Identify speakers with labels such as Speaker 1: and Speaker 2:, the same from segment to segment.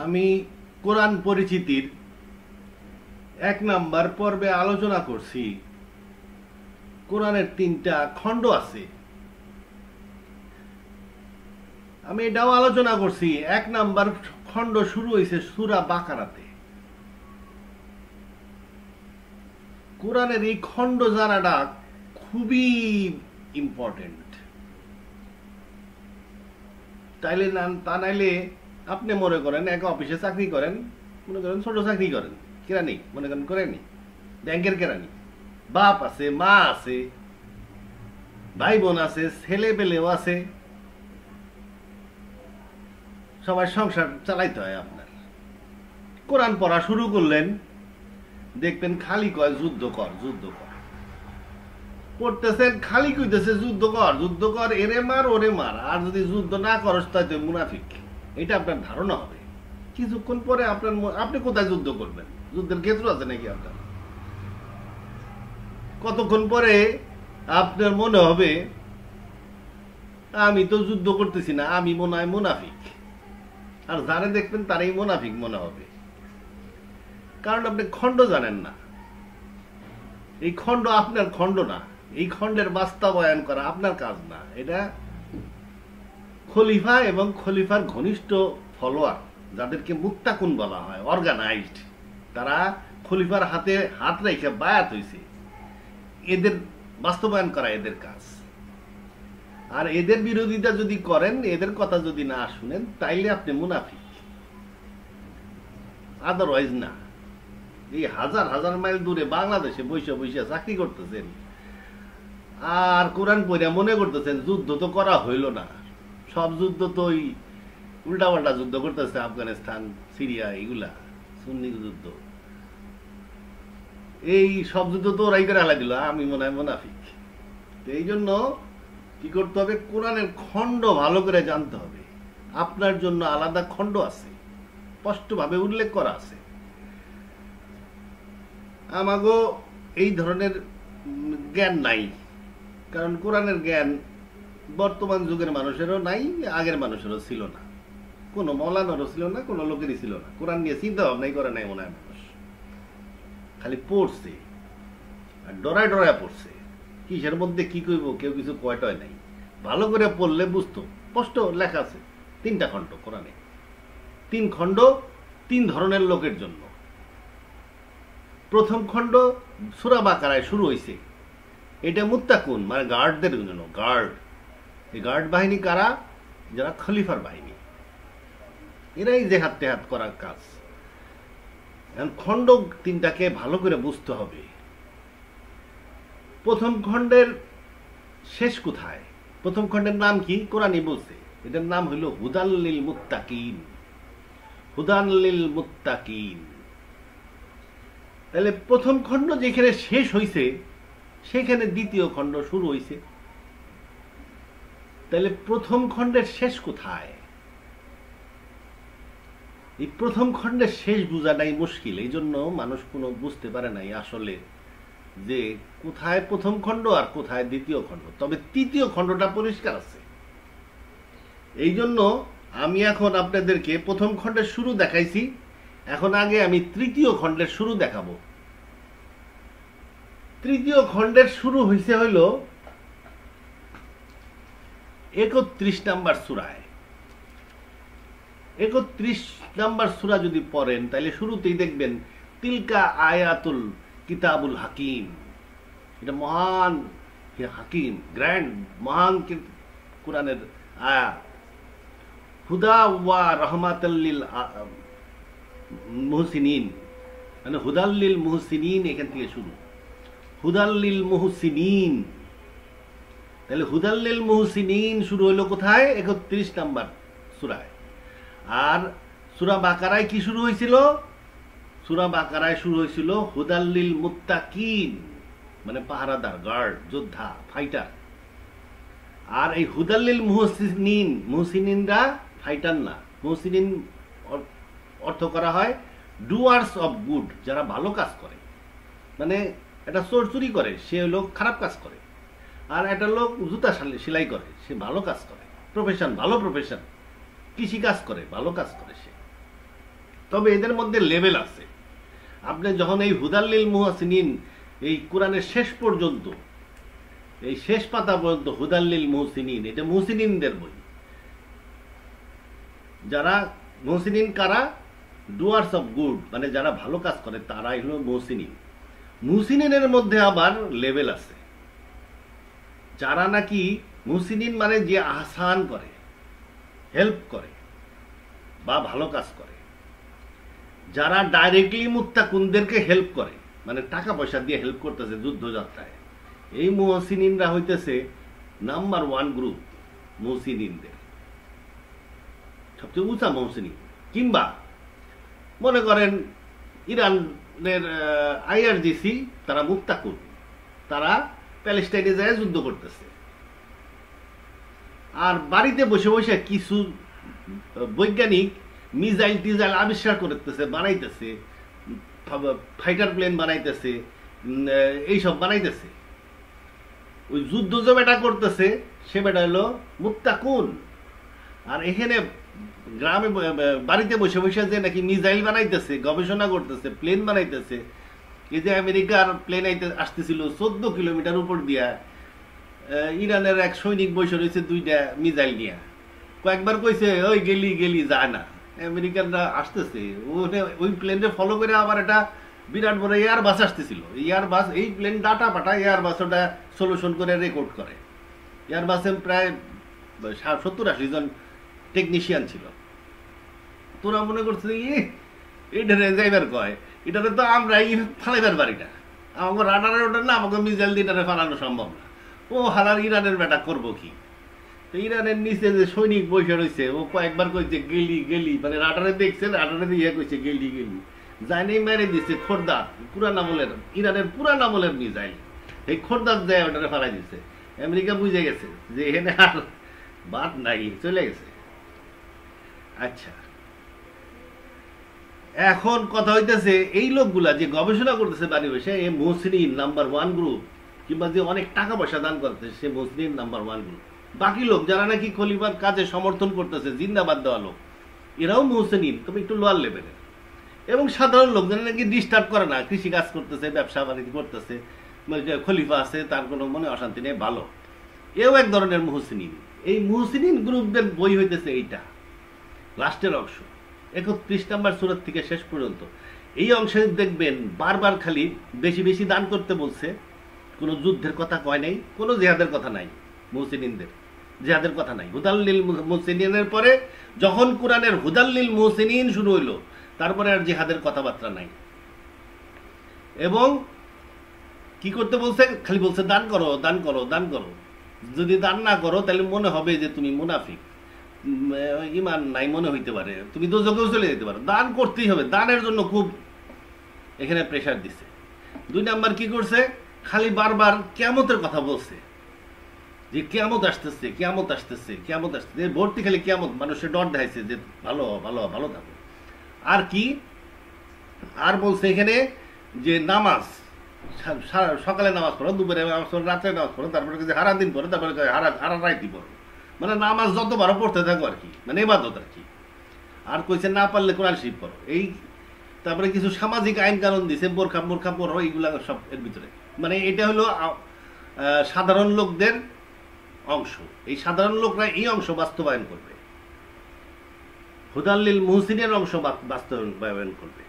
Speaker 1: আমি কোরআন পরিচিতির 1 নাম্বার পর্বে আলোচনা করছি। কোরআনের 3টা খণ্ড আছে। আমি এটাও আলোচনা করছি 1 নাম্বার খণ্ড শুরু হয়েছে সূরা বাকারাতে। কোরআনের এই খণ্ড জানাটা খুবই ইম্পর্টেন্ট। তা নাইলে আপনি মনে করেন এক অফিসে চাকরি করেন, মনে করেন ছোট চাকরি করেন, কেরানি মনে করেন করেনি, ব্যাংকের কেরানি, বাপ আছে, মা আছে, ভাই বোন আছে, ছেলে পেলেও আছে, সবাই সংসার চালাইতে হয় আপনার। কোরআন পড়া শুরু করলেন, দেখবেন খালি কয় যুদ্ধ কর, যুদ্ধ কর। পড়তেছেন খালি কইতেছে যুদ্ধ কর, যুদ্ধ কর, এরে মার ওরে মার, আর যদি যুদ্ধ না করস তাই তুই মুনাফিক। এটা আপনার ধারণা হবে। কিছুক্ষণ পরে আপনি কোথায় যুদ্ধ করবেন? যুদ্ধের ক্ষেত্র আছে নাকি আপনার? কতক্ষণ পরে আপনার মনে হবে আমি তো যুদ্ধ করতেছি না, আমি মনে হয় মুনাফিক। আর যারা দেখবেন তারাই মুনাফিক মনে হবে, কারণ আপনি খণ্ড জানেন না। এই খণ্ড আপনার খণ্ড না, এই খণ্ডের বাস্তবায়ন করা আপনার কাজ না। এটা খলিফা এবং খলিফার ঘনিষ্ঠ ফলোয়ার, যাদেরকে মুত্তাকুন বলা হয়, অর্গানাইজড, তারা খলিফার হাতে হাত রেখে বায়াত হয়েছে, এদের বাস্তবায়ন করা এদের কাজ। আর এদের বিরোধিতা যদি করেন, এদের কথা যদি না শুনেন, তাইলে আপনি মুনাফিক, আদারওয়াইজ না। এই হাজার হাজার মাইল দূরে বাংলাদেশে বৈশা বৈশা চাকরি করতেছেন আর কোরআন পড়ে মনে করতেছেন যুদ্ধ তো করা হইল না। সব যুদ্ধ তো ওই উল্টা পাল্টা যুদ্ধ করতেছে, আফগানিস্তান, সিরিয়া, এগুলা সুন্নি যুদ্ধ, এই সব যুদ্ধ তো ওরাই করে হালা দিল, আমি মনে হয় মুনাফিক। এই জন্য কি করতে হবে? কোরআনের খণ্ড ভালো করে জানতে হবে। আপনার জন্য আলাদা খণ্ড আছে, স্পষ্টভাবে উল্লেখ করা আছে। আমাগো এই ধরনের জ্ঞান নাই, কারণ কোরআনের জ্ঞান বর্তমান যুগের মানুষেরও নাই, আগের মানুষেরও ছিল না, কোনো মৌলানারও ছিল না, কোনো লোকেরই ছিল না। কোরআন নিয়ে চিন্তা ভাবনাই করে নাই মনে হয় মানুষ, খালি পড়ছে আর ডরায় ডরায় পড়ছে। কিসের মধ্যে কি কইব কেউ কিছু কয়টায় নাই। ভালো করে পড়লে বুঝতো, স্পষ্ট লেখা আছে 3টা খণ্ড কোরআনে। 3 খণ্ড 3 ধরনের লোকের জন্য। প্রথম খণ্ড সূরা বাকারায় শুরু হয়েছে, এটা মুত্তাকুন মানে গার্ডদের জন্য। গার্ড, এই গার্ড বাহিনী কারা? যারা খলিফার বাহিনী, এরাই জেহাদ টেহাদ করার কাজ। খণ্ড 3টাকে ভালো করে বুঝতে হবে। প্রথম খণ্ডের শেষ কোথায়? প্রথম খণ্ডের নাম কি? কোরআনই বলছে, এটার নাম হইল হুদাল লিল মুত্তাকিন। হুদাল লিল মুত্তাকিন। তাহলে প্রথম খণ্ড যেখানে শেষ হইছে সেখানে দ্বিতীয় খণ্ড শুরু হইছে। তাহলে প্রথম খণ্ডের শেষ কোথায়? এই প্রথম খণ্ডের শেষ বোঝাটাই মুশকিল। এই জন্য মানুষ কোনো বুঝতে পারে নাই আসলে যে কোথায় প্রথম খণ্ড আর কোথায় দ্বিতীয় খণ্ড। তবে তৃতীয় খণ্ডটা পরিষ্কার আছে। এই জন্য আমি এখন আপনাদেরকে প্রথম খণ্ডের শুরু দেখাইছি, এখন আগে আমি তৃতীয় খণ্ডের শুরু দেখাবো। তৃতীয় খণ্ডের শুরু হইছে হইল 31 নাম্বার সূরায়। 31 নাম্বার সূরা যদি পড়েন তাহলে শুরুতেই দেখবেন তিলকা আয়াতুল কিতাবুল হাকিম। এটা মহান হাকিম, গ্র্যান্ড, মহান কোরআনের আয়াত। হুদা ওয়া রহমাতাল্লিল মুহসিনিন, মানে হুদাল্লিল মুহসিনিন, এখান থেকে শুরু। হুদাল্লিল মুহসিনিন, তাহলে হুদাল্লিল মুহসিনিন শুরু হইল কোথায়? 31 নাম্বার সূরায়। আর সূরা বাকারায় কি শুরু হয়েছিল? সূরা বাকারায় শুরু হয়েছিল হুদাল্লিল মুত্তাকিন, মানে পাহারাদার, গার্ড, যোদ্ধা, ফাইটার। আর এই হুদাল্লিল মুহসিনিন, মুহসিনিনরা ফাইটার না। মুহসিনিন অর্থ করা হয় ডুয়ার্স অফ গুড, যারা ভালো কাজ করে। মানে একটা চোর চুরি করে, সে লোক খারাপ কাজ করে। আর একটা লোক জুতা সেলাই করে, সে ভালো কাজ করে। প্রফেশন, ভালো প্রফেশন। কৃষি কাজ করে, ভালো কাজ করে সে। তবে এদের মধ্যে লেভেল আছে। আপনি যখন এই হুদাল্লিল মুহসিনিন এই কোরআনের শেষ পর্যন্ত, এই শেষ পাতা পর্যন্ত হুদাল্লিল মুহসিনিন, এটা মুহসিনিনদের বই। যারা মুহসিনিন কারা? ডুয়ার্স অফ গুড, মানে যারা ভালো কাজ করে তারাই হলো মুহসিনিন। মুহসিনিনের মধ্যে আবার লেভেল আছে। যারা নাকি মুহসিনিন মানে যে আহসান করে, হেল্প করে বা ভালো কাজ করে, যারা ডাইরেক্টলি মুত্তাকুনদেরকে হেল্প করে, মানে টাকা পয়সা দিয়ে হেল্প করতেছে যুদ্ধযাত্রায়, এই মুহসিনিনরা হইতেছে নাম্বার 1 গ্রুপ মুহসিনিনদের, সবচেয়ে উঁচা মুহসিনিন। কিংবা মনে করেন ইরানের IRGC, তারা মুত্তাকুন, তারা প্যালেস্টাইনে যায় যুদ্ধ করতেছে, আর বাড়িতে বসে বসে কিছু বৈজ্ঞানিক মিসাইল টিজাইল আবিষ্কার করতেছে, বানাইতেছে, ফাইটার প্লেন বানাইতেছে, এইসব বানাইতেছে। ওই যুদ্ধ যে বেটা করতেছে সে বেটা হলো মুত্তাকুন। আর এখানে গ্রামে বাড়িতে বসে বসে যে নাকি মিসাইল বানাইতেছে, গবেষণা করতেছে, প্লেন বানাইতেছে। এই যে আমেরিকার প্লেন আসতেছিল 14 কিলোমিটার উপর দিয়া, ইরানের এক সৈনিক বসে রয়েছে 2টা মিসাইল নিয়ে, কয়েকবার কইছে ওই গেলি গেলি যায় না, আমেরিকানরা আসতেছে। ওই প্লেনটা ফলো করে আবার একটা বিরাট বড় এয়ার বাস আসতেছিল। এয়ার বাস, এই প্লেন ডাটা পাঠায়, এয়ার বাস ওটা সলিউশন করে রেকর্ড করে। এয়ার বাসে প্রায় 70-80 জন টেকনিশিয়ান ছিল। তোরা মনে করছে এটারে যাইবার কয়, এটারে তো আমরা ফালাইবার পারি না, আমাকে রাডারের ওটা না, আমাকে মিসাইল দিয়ে এটারে ফালানো সম্ভব না। ও হালার ইরানের বেটা করবো কি? তো ইরানের নিচে যে সৈনিক বসে রয়েছে, ও কয়েকবার কইছে গেলি গেলি, মানে রাডারে দেখছে, রাডারে দিয়ে কইছে গেলি গেলি, জানি মেরে দিচ্ছে খোরদার, পুরান আমলের, ইরানের পুরান আমলের মিসাইল, এই খোরদার যায় ওটারে ফালাই দিচ্ছে। আমেরিকা বুঝে গেছে যে এখানে আর বাদ নাই, চলে গেছে। আচ্ছা, এখন কথা হইতেছে এই লোকগুলা যে গবেষণা করতেছে বাড়ি বসে, এই মুহসিনিন নাম্বার 1 গ্রুপ, কিংবা যে অনেক টাকা পয়সা দান করতেছে, সে মুহসিনিন নাম্বার 1 গ্রুপ। বাকি লোক যারা নাকি খলিফার কাজে সমর্থন করতেছে, জিন্দাবাদ দেওয়া লোক, এরাও মুহসিনিন, তবে একটু লোয়ার লেভেলের। এবং সাধারণ লোক যারা নাকি ডিস্টার্ব করে না, কৃষি কাজ করতেছে, ব্যবসা বাণিজ্য করতেছে, খলিফা আছে, তার কোনো মনে অশান্তি নেই, ভালো, এও এক ধরনের মুহসিনিন। এই মুহসিনিন গ্রুপদের বই হইতেছে এইটা, লাস্টের অংশ 31 নম্বর সূরা থেকে শেষ পর্যন্ত। এই অংশে দেখবেন বারবার খালি বেশি বেশি দান করতে বলছে, কোনো যুদ্ধের কথা কয় নাই, কোনো জিহাদের কথা নাই, মুহসিনিনদের জিহাদের কথা নাই। হুদাল্লিল মুহসিনিনের পরে যখন কোরআনের হুদাল্লিল মুহসিনিন শুরু হইল, তারপরে আর জিহাদের কথাবার্তা নাই। এবং কি করতে বলছে? খালি বলছে দান করো, দান করো, দান করো। যদি দান না করো তাহলে মনে হবে যে তুমি মুনাফিক, ইমান নাই মনে হইতে পারে, তুমি দোজখেও চলে যেতে পারো। দান করতেই হবে, দানের জন্য খুব এখানে প্রেশার দিছে। 2 নাম্বার কি করছে? খালি বারবার কিয়ামতের কথা বলছে, যে কিয়ামত আসতেছে, কিয়ামত আসতেছে, কিয়ামত আসতেছে, ভর্তি খালি কিয়ামত, মানুষের ডর দেখাইছে যে ভালো ভালো ভালো থাকো। আর কি আর বলছে এখানে যে নামাজ, সকালে নামাজ পড়ো, দুপুরে নামাজ পড়ো, রাত্রে নামাজ পড়ো, তারপরে হারা দিন পড়ো, তারপরে হারা রাইতি পড়ো, মানে নামাজ যতবারও পড়তে থাকো আর কি, মানে ইবাদত আর কি। আর কইছে না পারলে কোরআন শরীফ পড়ো। এই তারপরে কিছু সামাজিক আইন কানুন দিছে, বোরখা পড়ো, এইগুলা সব এর ভিতরে। মানে এটা হলো সাধারণ লোকদের অংশ। এই সাধারণ লোকরা এই অংশ বাস্তবায়ন করবে, হুদাল্লিল মুহসিনের অংশ বাস্তবায়ন করবে।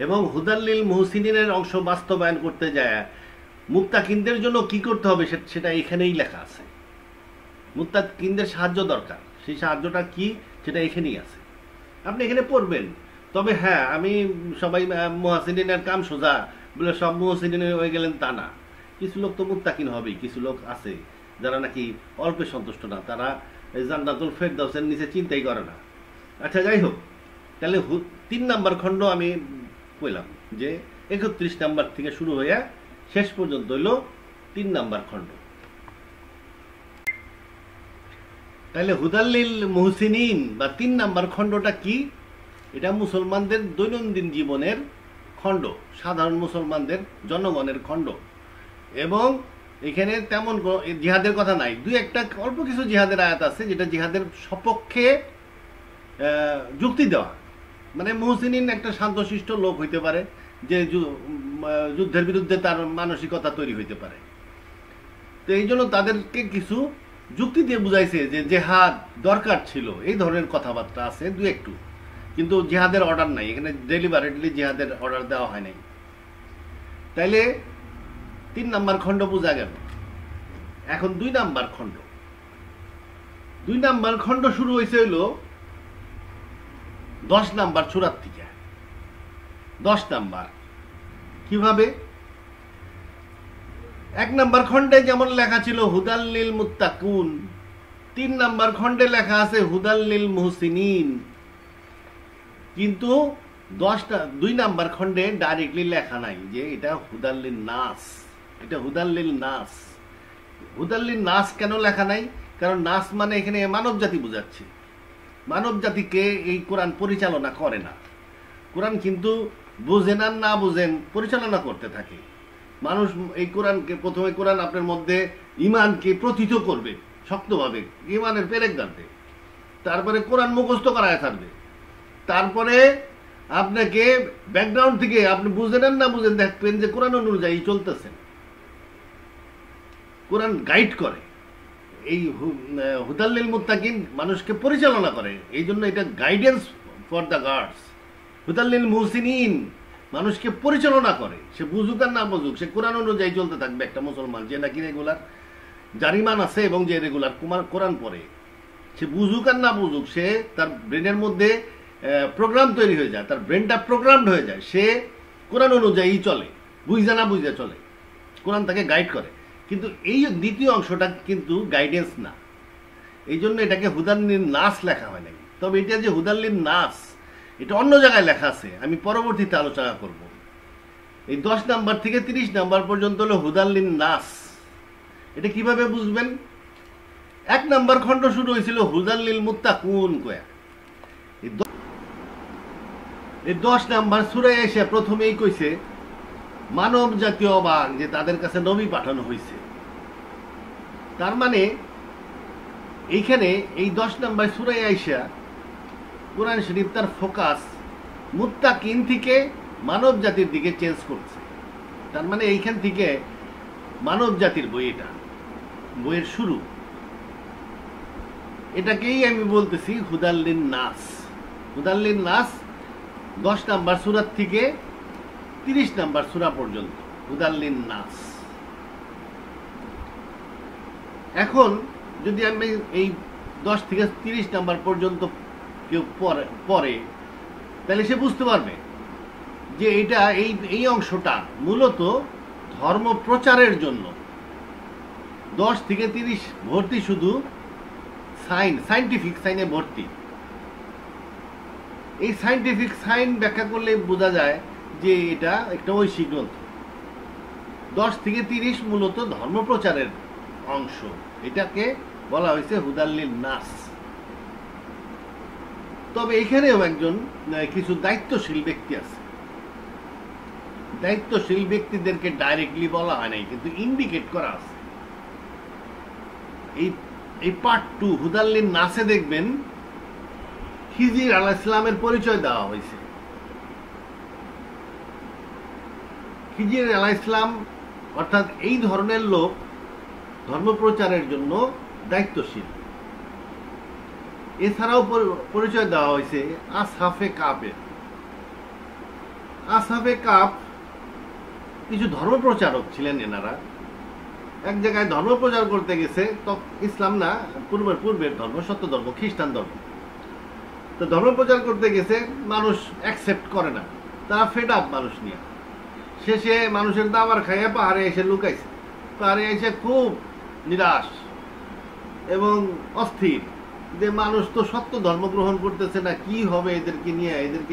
Speaker 1: এবং হুদাল্লিল মুহসিনের অংশ বাস্তবায়ন করতে যায় মুত্তাকিনদের জন্য কি করতে হবে সেটা এখানেই লেখা আছে। মুত্তাকিনদের সাহায্য দরকার, সেই সাহায্যটা কি সেটা এখানেই আছে, আপনি এখানে পড়বেন। তবে হ্যাঁ, আমি সবাই মুহসিনের কাম সোজা বলে সব মুহসিন হয়ে গেলেন তা না। কিছু লোক তো মুত্তাকিন হবেই, কিছু লোক আছে যারা নাকি অল্পে সন্তুষ্ট না, তারা জান্নাতুল ফেরদাউসের নিচে চিন্তাই করে না। আচ্ছা, যাই হোক, তাহলে 3 নাম্বার খণ্ড আমি কইলাম যে 31 নাম্বার থেকে শুরু হয়ে শেষ পর্যন্ত হইল 3 নাম্বার খণ্ড। তাহলে হুদাল্লিল মুহসিনিন বা 3 নাম্বার খণ্ডটা কি? এটা মুসলমানদের দৈনন্দিন জীবনের খণ্ড, সাধারণ মুসলমানদের জনগণের খণ্ড। এবং এখানে তেমন জিহাদের কথা নাই, 2-1টা অল্প কিছু জিহাদের আয়াত আছে যেটা জিহাদের সপক্ষে যুক্তি দেওয়া, মানে মুহসিনিন একটা শান্তশিষ্ট লোক হইতে পারে, যে যুদ্ধের বিরুদ্ধে তার মানসিকতা তৈরি হইতে পারে। তো এই জন্য তাদেরকে কিছু যুক্তি দিয়ে বুঝাইছে যে জেহাদ দরকার ছিল, এই ধরনের কথাবার্তা আছে দু একটু, কিন্তু জেহাদের অর্ডার নাই এখানে, ডেলিভারেটলি জেহাদের অর্ডার দেওয়া হয় নাই। তাইলে 3 নাম্বার খণ্ড বোঝা গেল। এখন 2 নাম্বার খণ্ড। 2 নাম্বার খণ্ড শুরু হয়েছে হইল 10 নাম্বার সূরা থেকে। 10 নাম্বার কিভাবে? 1 নাম্বার খণ্ডে যেমন লেখা ছিল হুদাল্লিল মুত্তাকুন, 3 নাম্বার খণ্ডে লেখা আছে হুদাল্লিল মুহসিনিন। কিন্তু 2 নাম্বার খণ্ডে ডাইরেক্টলি লেখা নাই যে এটা হুদাল্লিল নাস, এটা হুদাল্লিল নাস। হুদাল্লিল নাস কেন লেখা নাই? কারণ নাস মানে এখানে মানব জাতি বোঝাচ্ছে। মানব জাতিকে এই কোরআন পরিচালনা করে না। কোরআন কিন্তু বুঝেন আর না বুঝেন পরিচালনা করতে থাকে। মানুষ এই কোরআনকে, প্রথমে কোরআন আপনার মধ্যে ইমানকে প্রথিত করবে শক্তভাবে, ইমানের পেরেক গাঁথবে, তারপরে কোরআন মুখস্থ করায় থাকবে, তারপরে আপনাকে ব্যাকগ্রাউন্ড থেকে আপনি বুঝেন আর না বুঝেন দেখবেন যে কোরআন অনুযায়ী চলতেছেন। কোরআন গাইড করে, এই হুদাল্লিল মুত্তাকিন মানুষকে পরিচালনা করে, এই জন্য এটা গাইডেন্স ফর দ্য গার্ডস। হুদাল্লিল মুহসিনিন মানুষকে পরিচালনা করে, সে বুঝুক আর না বুঝুক সে কোরআন অনুযায়ী চলতে থাকবে। একটা মুসলমান যে নাকি রেগুলার জারিমান আছে এবং যে রেগুলার কোরআন পড়ে, সে বুঝুক আর না বুঝুক সে তার ব্রেনের মধ্যে প্রোগ্রাম তৈরি হয়ে যায়, তার ব্রেনটা প্রোগ্রামড হয়ে যায়, সে কোরআন অনুযায়ী চলে, বুঝা না বুঝে চলে, কোরআন তাকে গাইড করে। কিন্তু এই দ্বিতীয় অংশটা কিন্তু গাইডেন্স না, এই জন্য এটাকে হুদাল্লিল নাস লেখা হয় নাই। তবে এটা যে হুদাল্লিল নাস এটা অন্য জায়গায় লেখা আছে, আমি পরবর্তীতে আলোচনা করব। এই 10 নাম্বার থেকে 30 নাম্বার পর্যন্ত হলো হুদাল্লিল নাস। এটা কিভাবে বুঝবেন? 1 নাম্বার খণ্ড শুরু হয়েছিল হুদাল্লিল মুত্তাকুন কয়া। এই 10 নাম্বার সূরায় এসে প্রথমেই কইছে মানব জাতীয় অবাক যে তাদের কাছে নবী পাঠানো হয়েছে। তার মানে এইখানে এই 10 নাম্বার সূরায় আইসা কোরআন শরীফ তার ফোকাস মুত্তাকিন থেকে মানব জাতির দিকে চেঞ্জ করছে। তার মানে এইখান থেকে মানব জাতির বই, এটা বইয়ের শুরু। এটাকেই আমি বলতেছি হুদাল্লিল নাস। হুদাল্লিল নাস 10 নাম্বার সূরা থেকে 30 নাম্বার সূরা পর্যন্ত হুদাল্লিল নাস। এখন যদি আমি এই 10 থেকে 30 নাম্বার পর্যন্ত কেউ পড়ে তাহলে সে বুঝতে পারবে যে এটা এই অংশটা মূলত ধর্ম প্রচারের জন্য। 10 থেকে 30 ভর্তি শুধু সাইন্টিফিক সাইনে ভর্তি। এই সাইন্টিফিক সাইন ব্যাখ্যা করলে বোঝা যায় যে এটা একটা ঐশিক গ্রন্থ। 10 থেকে 30 মূলত ধর্ম প্রচারের অংশ, এটাকে বলা হয়েছে হুদাল্লিল নাস। তবে এখানেও কিছু দায়িত্বশীল ব্যক্তি আছে। দায়িত্বশীল ব্যক্তিদেরকে ডাইরেক্টলি বলা হয় নাই, কিন্তু ইন্ডিকেট করা আছে। এই পার্ট 2 হুদাল্লিল নাসে দেখবেন খিজির আলাইহিস সালামের পরিচয় দেওয়া হয়েছে। খিজির আলাইহিস সালাম অর্থাৎ এই ধরনের লোক ধর্ম প্রচারের জন্য দায়িত্বশীল। এছাড়াও পরিচয় দেওয়া হয়েছে আসহাফে কাফের। আসহাফে কাফ কিছু ধর্ম প্রচারক ছিলেন। এনারা এক জায়গায় ধর্ম প্রচার করতে গেছে, তো ইসলাম না, পূর্বের ধর্ম, সত্য ধর্ম, খ্রিস্টান ধর্ম। তো ধর্ম প্রচার করতে গেছে, মানুষ অ্যাকসেপ্ট করে না, তারা ফেড আপ মানুষ নিয়ে। শেষে মানুষের দাবার খাইয়ে পাহাড়ে এসে লুকাইছে। পাহাড়ে এসে খুব নিরাশ এবং অস্থির যে মানুষ তো সত্য ধর্ম গ্রহণ করতেছে না, কি হবে এদেরকে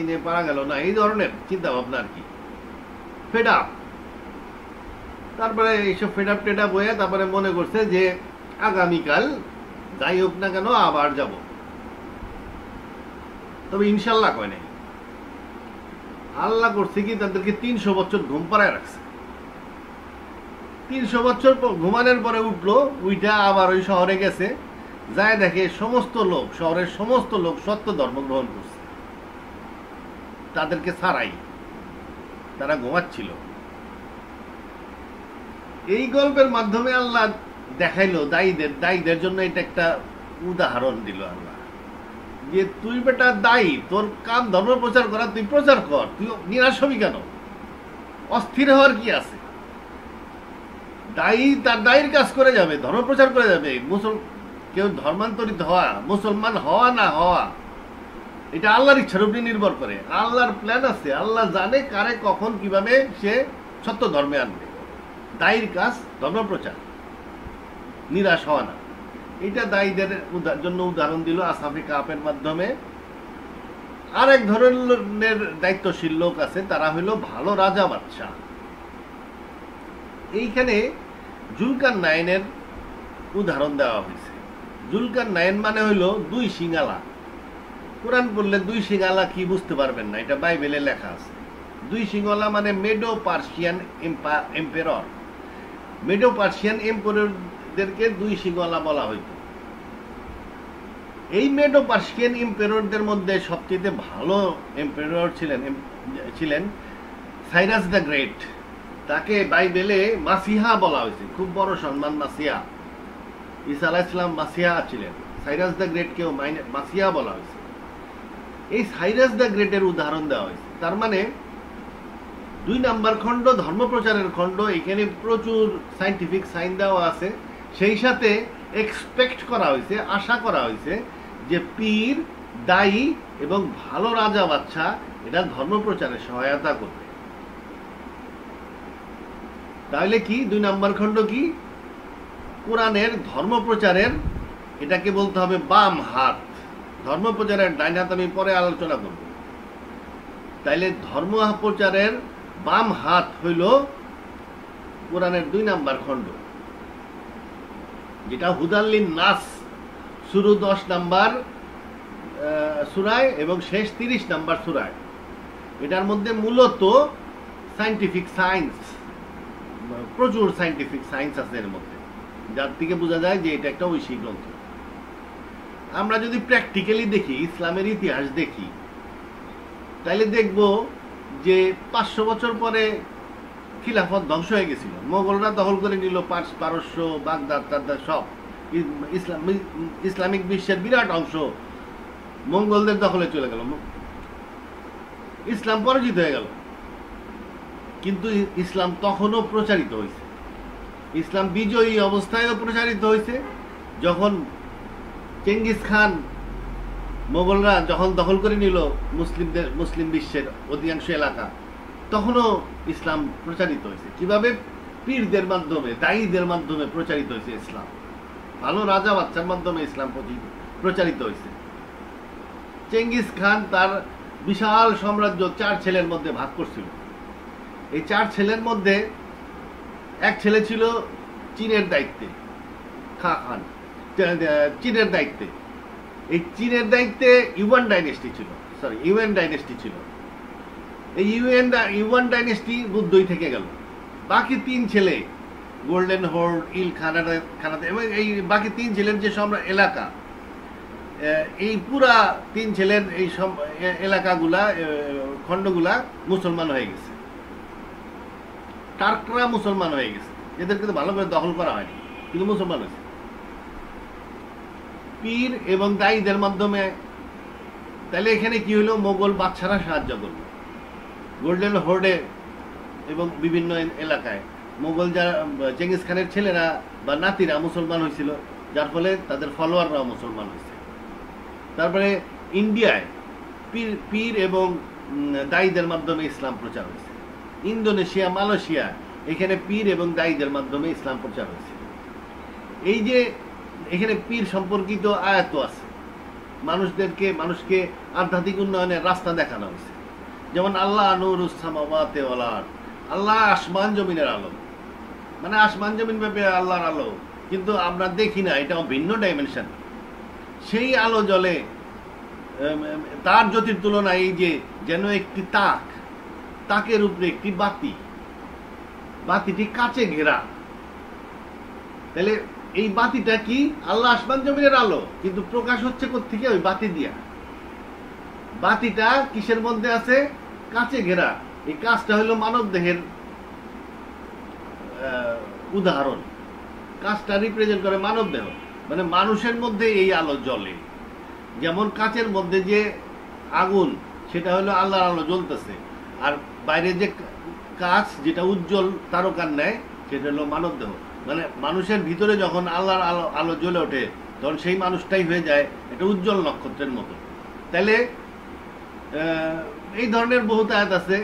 Speaker 1: নিয়ে পারা গেল না, এই ধরনের চিন্তা ভাবনা আর কি, ফেড আপ। তারপরে এইসব ফেড আপ টেড আপ হয়ে তারপরে মনে করছে যে আগামীকাল যাই হোক না কেন আবার যাব। তবে ইনশাল্লাহ কয় নাই। আল্লাহ করছে কি তাদেরকে 300 বছর ঘুম পাড়ায় রাখছে। 300 বছর ঘুমানোর পরে উঠলো, উইটা আবার ওই শহরে গেছে, যায় দেখে শহরের সমস্ত লোক সত্য ধর্ম গ্রহণ করছে। তাদেরকে ছাড়াই, তারা ঘুমাচ্ছিল। এই গল্পের মাধ্যমে আল্লাহ দেখাইলো দায়ীদের জন্য এটা একটা উদাহরণ দিল আল্লাহ, যে তুই বেটা দায়ী, তোর কাম ধর্ম প্রচার করা, তুই প্রচার কর, তুই নিরাশ হবি কেন? অস্থির হওয়ার কি আছে? দায়ী তার দায়ের কাজ করে যাবে, ধর্ম প্রচার করে যাবে। কেউ ধর্মান্তরিত হওয়া, মুসলমান হওয়া না হওয়া, এটা আল্লাহর ইচ্ছার উপরে নির্ভর করে। আল্লাহর প্ল্যান আছে, আল্লাহ জানে কারে কখন কিভাবে সে সত্য ধর্মে আনবে। দায়ীর কাজ ধর্ম প্রচার, নিরাশ হওয়া না। এটা দায়ীদের জন্য উদাহরণ দিল আসহাবে কাহফের মাধ্যমে। আর এক ধরনের দায়িত্বশীল লোক আছে, তারা হইল ভালো রাজা বাদশাহ। এইখানে জুলকারনাইনের উদাহরণ দেওয়া হয়েছে। জুলকারনাইন মানে হইল দুই সিঙ্গালা। কোরআন পড়লে দুই সিঙ্গালা কি বুঝতে পারবেন না, এটা বাইবেলে লেখা আছে। দুই সিঙ্গালা মানে Medo Persian emperor. Medo Persian এম্পেররদেরকে দুই সিঙ্গালা বলা হইত। এই মেডো পার্সিয়ান এম্পেররদের মধ্যে সবচেয়ে ভালো এম্পেরর ছিলেন সাইরাস দ্য গ্রেট। তাকে বাইবেলে মাসিহা বলা হয়েছে, খুব বড় সম্মান মাসিহা। ঈসা আলাইহিস সালাম মাসিহা ছিলেন, সাইরাস দ্য গ্রেটকেও মাসিহা বলা হয়েছে। এই সাইরাস দ্য গ্রেটের উদাহরণ দেওয়া হয়েছে। তার মানে 2 নাম্বার খণ্ড ধর্মপ্রচারের খণ্ড, এখানে প্রচুর সাইন্টিফিক সাইন দেওয়া আছে। সেই সাথে এক্সপেক্ট করা হয়েছে, আশা করা হয়েছে যে পীর, দায়ী এবং ভালো রাজা বাদশা এটা ধর্মপ্রচারে সহায়তা করবে। তাহলে কি 2 নাম্বার খণ্ড কি? কোরআনের ধর্মপ্রচারের, এটাকে বলতে হবে বাম হাত। ধর্মপ্রচারের ডাইন হাত আমি পরে আলোচনা করব। তাইলে ধর্মপ্রচারের বাম হাত হইল কোরআনের 2 নাম্বার খণ্ড, যেটা হুদাল্লিন নাস, শুরু 10 নাম্বার সূরায় এবং শেষ 30 নাম্বার সূরায়। এটার মধ্যে মূলত সায়েন্টিফিক সায়েন্স, প্রচুর সায়েন্টিফিক সায়েন্স আছে এর মধ্যে, যার থেকে বোঝা যায় যে এটা একটা ঐশী গ্রন্থ। আমরা যদি প্র্যাকটিক্যালি দেখি, ইসলামের ইতিহাস দেখি, তাহলে দেখব যে 500 বছর পরে খিলাফত ধ্বংস হয়ে গেছিল। মোগলরা দখল করে নিল পারস্য, বাগদাদ টাগদাদ সব। ইসলামিক বিশ্বের বিরাট অংশ মঙ্গলদের দখলে চলে গেল, ইসলাম পরাজিত হয়ে গেল। কিন্তু ইসলাম তখনও প্রচারিত হয়েছে, ইসলাম বিজয়ী অবস্থায়ও প্রচারিত হয়েছে। যখন চেঙ্গিস খান, মোগলরা যখন দখল করে নিল মুসলিম বিশ্বের অধিকাংশ এলাকা, তখনও ইসলাম প্রচারিত হয়েছে। কিভাবে? পীরদের মাধ্যমে, দায়ীদের মাধ্যমে প্রচারিত হয়েছে ইসলাম। ভালো রাজা বাচ্চার মাধ্যমে ইসলাম প্রচারিত হয়েছে। চেঙ্গিস খান তার বিশাল সাম্রাজ্য 4 ছেলের মধ্যে ভাগ করছিল। এই 4 ছেলের মধ্যে এক ছেলে ছিল চীনের দায়িত্বে, খা খান, চীনের দায়িত্বে। এই চীনের দায়িত্বে ইউয়ান ডাইনেস্টি ছিল। এই ইউয়ান ডাইনেস্টি বুদ্ধই থেকে গেল। বাকি 3 ছেলে, গোল্ডেন হোর্ড, ইল খানাতে এবং এই বাকি 3 ছেলের যে এলাকা, এই পুরা 3 ছেলের এই এলাকাগুলা, খণ্ডগুলা মুসলমান হয়ে গেছে। টার্করা মুসলমান হয়ে গেছে, এদের কিন্তু ভালো করে দখল করা হয়নি, কিন্তু মুসলমান হয়েছে পীর এবং দায়ীদের মাধ্যমে। তাহলে এখানে কি হলো? মোগল বাদশারা সাহায্য করল গোল্ডেন হোর্ডে এবং বিভিন্ন এলাকায়। মোগল যারা, চেঙ্গিস খানের ছেলেরা বা নাতিরা মুসলমান হয়েছিল, যার ফলে তাদের ফলোয়াররাও মুসলমান হয়েছে। তারপরে ইন্ডিয়ায় পীর এবং দায়ীদের মাধ্যমে ইসলাম প্রচার হয়েছে। ইন্দোনেশিয়া, মালয়েশিয়া, এখানে পীর এবং দায়ীদের মাধ্যমে ইসলাম প্রচার হয়েছে। এই যে এখানে পীর সম্পর্কিত আয়াত আছে, মানুষকে আধ্যাত্মিক উন্নয়নের রাস্তা দেখানো হয়েছে। যেমন আল্লাহ নূরুস সামাওয়াতি ওয়াল আরদ, আল্লাহ আসমান জমিনের আলো, মানে আসমান জমিন ব্যাপী আল্লাহর আলো, কিন্তু আমরা দেখি না, এটা ভিন্ন ডাইমেনশন। সেই আলো জ্বলে, তার জ্যোতির তুলনায় এই যে যেন একটি তাকের উপরে একটি বাতিটি কাচে ঘেরা। তাহলে এই বাতিটা কি? আল্লাহ আসমান জমিনের আলো, কিন্তু প্রকাশ হচ্ছে কোত্থেকে? ওই বাতি দিয়া। বাতিটা কিসের মধ্যে আছে? কাঁচে ঘেরা, এই কাঁচটা হলো মানব দেহের উদাহরণ। কাঁচটা রিপ্রেজেন্ট করে মানব দেহ, মানে মানুষের মধ্যে এই আলো জ্বলে। যেমন কাঁচের মধ্যে যে আগুন, সেটা হলো আল্লাহর আলো জ্বলতেছে, আর বাইরে যে কাঁচ যেটা উজ্জ্বল তারকার ন্যায়, সেটা হলো মানব দেহ। মানে মানুষের ভিতরে যখন আল্লাহর আলো আলো জ্বলে ওঠে, তখন সেই মানুষটাই হয়ে যায় একটা উজ্জ্বল নক্ষত্রের মতো। তাহলে এই ধরনের বহুত আয়াত আছে,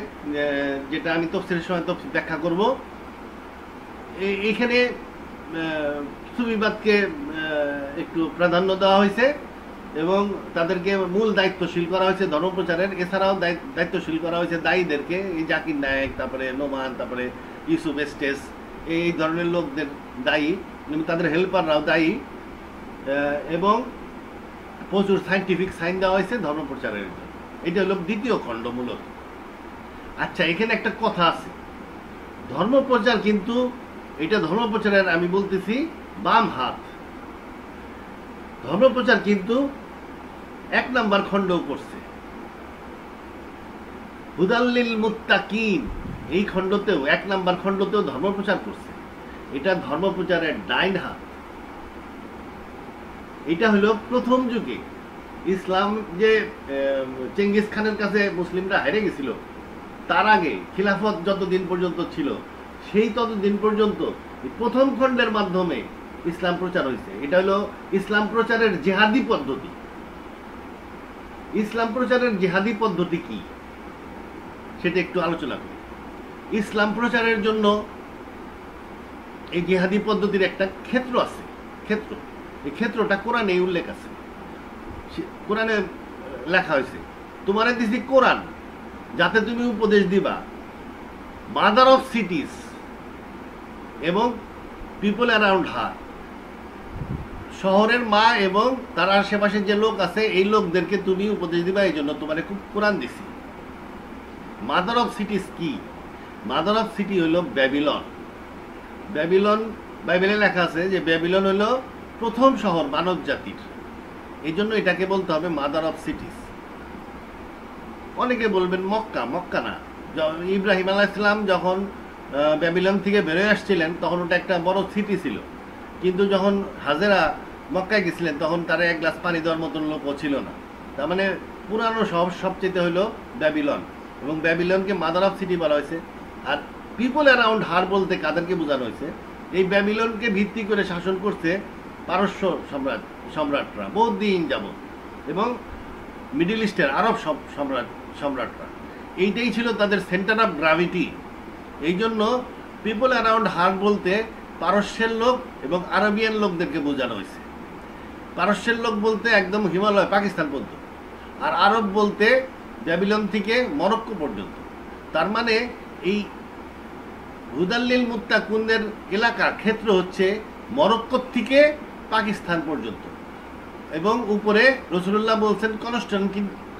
Speaker 1: যেটা আমি তাফসীরের সময় ব্যাখ্যা করব। এইখানে সুফিবাদকে একটু প্রাধান্য দেওয়া হয়েছে এবং তাদেরকে মূল দায়িত্বশীল করা হয়েছে ধর্মপ্রচারের। এছাড়াও দায়িত্বশীল করা হয়েছে দায়ীদেরকে, এই জাকির নায়েক, তারপরে নোমান, তারপরে ইউসুফ এস্টেস, এই ধরনের লোকদের দায়ী, তাদের হেল্পাররাও দায়ী, এবং প্রচুর সাইন্টিফিক সাইন দেওয়া হয়েছে ধর্মপ্রচারের জন্য। এটা হলো দ্বিতীয় খণ্ড মূলত। আচ্ছা, এখানে একটা কথা আছে, ধর্মপ্রচার কিন্তু, এটা ধর্মপ্রচারের আমি বলতেছি বাম হাত। ধর্মপ্রচার কিন্তু 1 নম্বর খণ্ডও করছে, হুদাল্লিল মুত্তাকিন, এই খণ্ডতেও 1 নম্বর খণ্ডতেও ধর্মপ্রচার করছে। এটা ধর্মপ্রচারের ডাইন হাত। এটা হলো প্রথম যুগে ইসলাম যে চেঙ্গিস খানের কাছে মুসলিমরা হেরে গেছিল, তার আগে খিলাফত যতদিন পর্যন্ত ছিল, সেই ততদিন পর্যন্ত প্রথম খণ্ডের মাধ্যমে ইসলাম প্রচার হয়েছে। এটা হলো ইসলাম প্রচারের জিহাদি পদ্ধতি। ইসলাম প্রচারের জিহাদি পদ্ধতি কি, সেটা একটু আলোচনা করি। ইসলাম প্রচারের জন্য এই জিহাদি পদ্ধতির একটা ক্ষেত্র আছে। এই ক্ষেত্রটা কোরআনে উল্লেখ আছে, কোরআনে লেখা হয়েছে, তোমারে দিছি কোরআন যাতে তুমি উপদেশ দিবা মাদার অফ সিটিজ এবং পিপল অ্যারাউন্ড হার, শহরের মা এবং তার আশেপাশে যে লোক আছে এই লোকদেরকে তুমি উপদেশ দিবা, এই জন্য তোমারে খুব কোরআন দিছি। মাদার অফ সিটিজ কি? মাদার অফ সিটি হলো ব্যাবিলন। ব্যাবিলন, বাইবেলে লেখা আছে যে ব্যাবিলন হলো প্রথম শহর মানব জাতির, এই জন্য এটাকে বলতে হবে মাদার অফ সিটিজ। অনেকে বলবেন মক্কা, মক্কা না। ইব্রাহিম আলাইহিস সালাম যখন ব্যাবিলন থেকে বেরোয় আসছিলেন, তখন ওটা একটা বড় সিটি ছিল, কিন্তু যখন হাজেরা মক্কায় গেছিলেন, তখন তারা 1 গ্লাস পানি দেওয়ার মতন লোকও ছিল না। তার মানে পুরানো শহর সবচেয়ে হলো ব্যাবিলন, এবং ব্যাবিলনকে মাদার অফ সিটি বলা হয়েছে। আর পিপল অ্যারাউন্ড হার বলতে কাদেরকে বোঝানো হয়েছে? এই ব্যাবিলনকে ভিত্তি করে শাসন করছে পারস্য সম্রাটরা বহুদিন যাবত, এবং মিডল ইস্টের আরব সম্রাটরা। এইটাই ছিল তাদের সেন্টার অফ গ্র্যাভিটি। এই জন্য পিপল অ্যারাউন্ড হার বলতে পারস্যের লোক এবং আরবিয়ান লোকদেরকে বোঝানো হয়েছে। পারস্যের লোক বলতে একদম হিমালয় পাকিস্তান পর্যন্ত, আর আরব বলতে ব্যাবিলন থেকে মরক্কো পর্যন্ত। তার মানে এই হুদাল্লিল মুত্তাকুনদের এলাকার ক্ষেত্র হচ্ছে মরক্কো থেকে পাকিস্তান পর্যন্ত, এবং উপরে রাসূলুল্লাহ বলছেন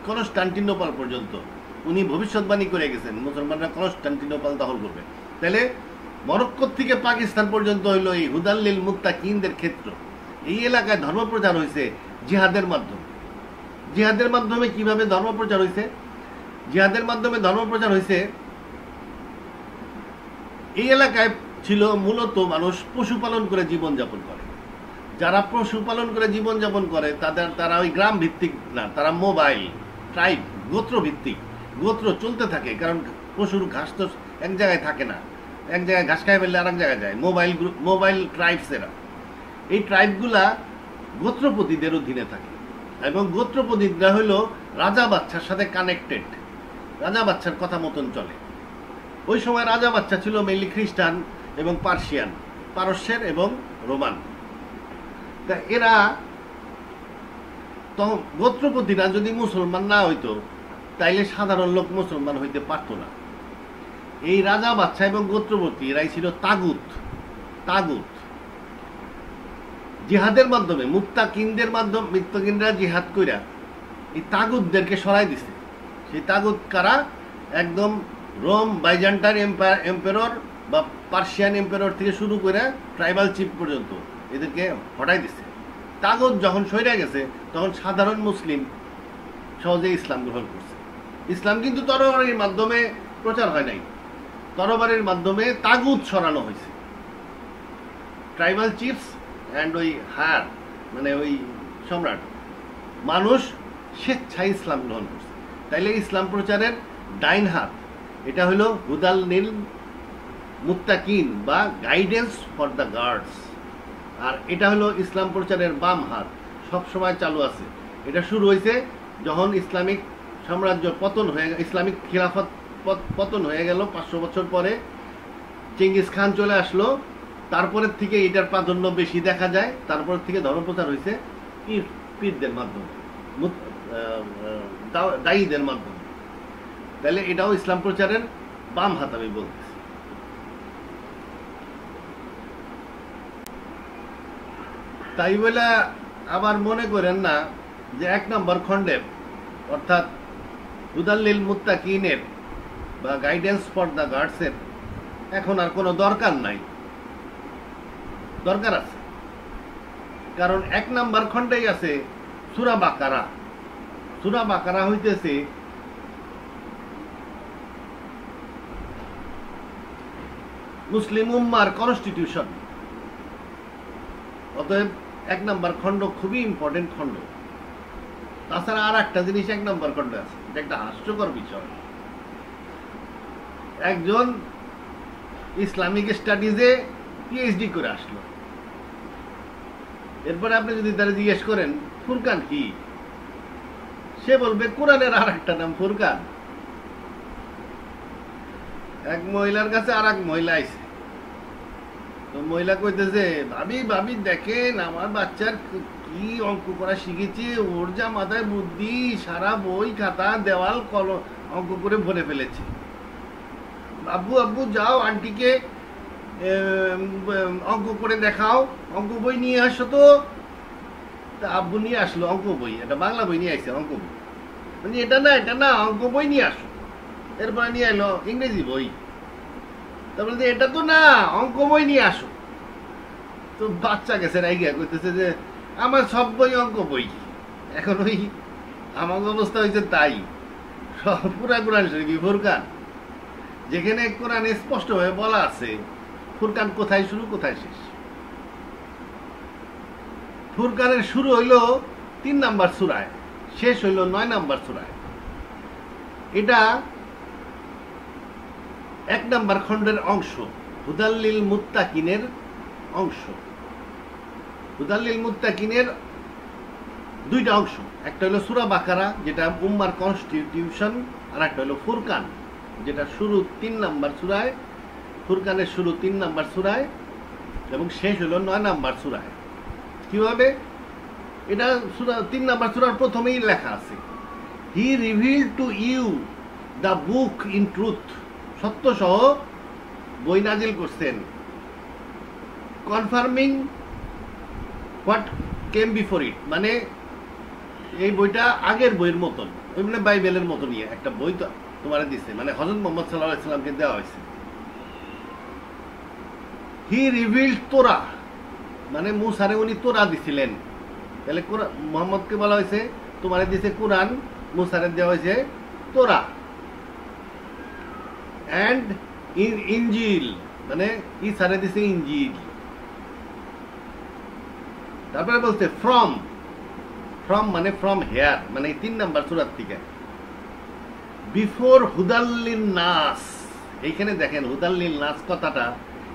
Speaker 1: কনস্টান্টিনোপল পর্যন্ত। উনি ভবিষ্যৎবাণী করে গেছেন মুসলমানরা কনস্টান্টিনোপল দখল করবে। তাহলে মরক্কো থেকে পাকিস্তান পর্যন্ত হইলো এই হুদাল্লিল মুত্তাকিনদের ক্ষেত্র। এই এলাকায় ধর্মপ্রচার হয়েছে জিহাদের মাধ্যমে। জিহাদের মাধ্যমে কিভাবে ধর্মপ্রচার হয়েছে? জিহাদের মাধ্যমে ধর্মপ্রচার হয়েছে, এই এলাকায় ছিল মূলত মানুষ পশুপালন করে জীবনযাপন করে। যারা পশুপালন করে জীবনযাপন করে তারা ওই গ্রাম ভিত্তিক না, তারা মোবাইল ট্রাইব, গোত্র ভিত্তিক। গোত্র চলতে থাকে, কারণ পশুর ঘাস তো এক জায়গায় থাকে না, এক জায়গায় ঘাস খাই ফেললে আরেক জায়গায় যায়। মোবাইল ট্রাইবস এরা। এই ট্রাইবগুলা গোত্রপতিদের অধীনে থাকে, এবং গোত্রপতিরা হলো রাজা বাচ্চার সাথে কানেক্টেড, রাজা বাচ্চার কথা মতন চলে। ওই সময় রাজা বাচ্চা ছিল মেইনলি খ্রিস্টান এবং পার্সিয়ান, পারস্যের এবং রোমান। তা এরা তখন গোত্রপতিরা যদি মুসলমান না হইতো, তাইলে সাধারণ লোক মুসলমান হইতে পারতো না। এই রাজা বাচ্চা এবং গোত্রপতি এরাই ছিল তাগুত। জিহাদের মাধ্যমে মুত্তাকিনরা জিহাদ কইরা এই তাগুতদেরকে সরাই দিছে। সেই তাগুত কারা? একদম রোম বাইজেন্টাইন এম্পায়ার বা পার্সিয়ান এম্পায়ার থেকে শুরু করে ট্রাইবাল চিফ পর্যন্ত এদেরকে হটাই দিছে। তাগুত যখন সইরা গেছে, তখন সাধারণ মুসলিম সহজে ইসলাম গ্রহণ করছে। ইসলাম কিন্তু তরবারির মাধ্যমে প্রচার হয় নাই, তরবারির মাধ্যমে তাগুত সরানো হয়েছে। ট্রাইবাল চিফস অ্যান্ড ওই হায়ার মানে ওই সম্রাট মানুষ স্বেচ্ছায় ইসলাম গ্রহণ করছে। তাইলে ইসলাম প্রচারের ডাইন হাত এটা হলো হুদাল নীল মুত্তাকিন বা গাইডেন্স ফর দ্য গার্ডস, আর এটা হলো ইসলাম প্রচারের বাম হাত, সবসময় চালু আছে। এটা শুরু হয়েছে যখন ইসলামিক সাম্রাজ্য পতন হয়ে ইসলামিক খিলাফত পতন হয়ে গেল 500 বছর পরে, চেঙ্গিস খান চলে আসলো, তারপরের থেকে এটার প্রাধান্য বেশি দেখা যায়। তারপর থেকে ধর্মপ্রচার হয়েছে পীরদের মাধ্যমে, দায়ীদের মাধ্যমে। তাহলে এটাও ইসলাম প্রচারের বাম হাত আমি বলতেছি। তাই বলে আবার মনে করেন না যে 1 নম্বর খণ্ডের অর্থাৎ হুদাল্লিল মুত্তাকিনের বা গাইডেন্স ফর দ্য গার্ডসের এখন আর কোনো দরকার নাই। দরকার আছে, কারণ 1 নম্বর খণ্ডেই আছে সূরা বাকারা। সূরা বাকারা হইতেছে মুসলিম উম্মার কনস্টিটিউশন। অতএব 1 নম্বর খণ্ড খুবই ইম্পর্টেন্ট খণ্ড। তাছাড়া আর একটা জিনিস 1 নম্বর খণ্ডে আছে, এটা একটা হাস্যকর বিষয়। একজন ইসলামিক স্টাডিজে পিএইচডি করে আসলো, এরপরে আপনি যদি তারা জিজ্ঞেস করেন ফুরকান কি, সে বলবে কোরআনের আর একটা নাম ফুরকান। এক মহিলার কাছে আর এক মহিলা আইছে, তো মহিলা কইতেছে ভাবি ভাবি দেখেন আমার বাচ্চার কি অঙ্ক করা শিখেছে, ওর যা মাথায় বুদ্ধি, সারা বই খাতা দেওয়াল অঙ্ক করে ভরে ফেলেছে। আব্বু আব্বু যাও আন্টিকে অঙ্ক করে দেখাও, অঙ্ক বই নিয়ে আসো। তো আব্বু নিয়ে আসলো অঙ্ক বই, এটা বাংলা বই নিয়ে আসছে অঙ্ক বই, মানে এটা না অঙ্ক বই নিয়ে আসো। এরপরে নিয়ে এলো ইংরেজি বই, তারপরে এটা তো না অঙ্ক বই নিয়ে আসো। তো বাচ্চা গেছে রাইগা কইতেছে যে আমার সব বই অঙ্ক বই। এখন ওই আমার অবস্থা হয়েছে তাই, সব পুরা কোরআন শরীফ ফুরকান, যেখানে কোরআনে স্পষ্ট ভাবে বলা আছে ফুরকান কোথায় শুরু কোথায় শেষ। ফুরকানের শুরু হইল 3 নম্বর সূরায়, শেষ হইল 9 নম্বর সূরায়। এটা 1 নম্বর খণ্ডের অংশ, হুদাল্লিল মুত্তাকিনের অংশ। হুদাল্লিল মুত্তাকিনের 2টা অংশ, একটা হলো সূরা বাকারা যেটা উম্মার কনস্টিটিউশন, আর একটা হলো ফুরকান যেটা শুরু 3 নম্বর সূরায়। ফুরকানের শুরু 3 নম্বর সূরায় এবং শেষ হলো 9 নম্বর সূরায়। কিভাবে? এটা সূরা 3 নম্বর সূরার প্রথমেই লেখা আছে he revealed to you the book in truth, সত্য সহ বই নাজিল করছেন, confirming what came before it, মানে এই বইটা আগের বইয়ের মতন, ওই মানে বাইবেলের মতনই একটা বই তো তোমার দিছে, মানে হযরত মুহাম্মদ সাল্লাল্লাহু আলাইহি সাল্লামকে দেওয়া হয়েছে। হি রিভিলড তোরা, মানে মুসারে উনি তোরা দিছিলেন, তাহলে মুহাম্মদকে বলা হয়েছে তোমারে দিছে কোরআন, মুসারে দেওয়া হয়েছে তোরা। অ্যান্ড ইনজিল, মানে ঈসারে দিছে ইনজিল। তারপরে বলছে ফ্রম, ফ্রম মানে ফ্রম হেয়ার, মানে 3 নম্বর সূরার থেকে। বিফোর হুদাল্লিন নাস, এইখানে দেখেন হুদাল্লিন নাস কথাটা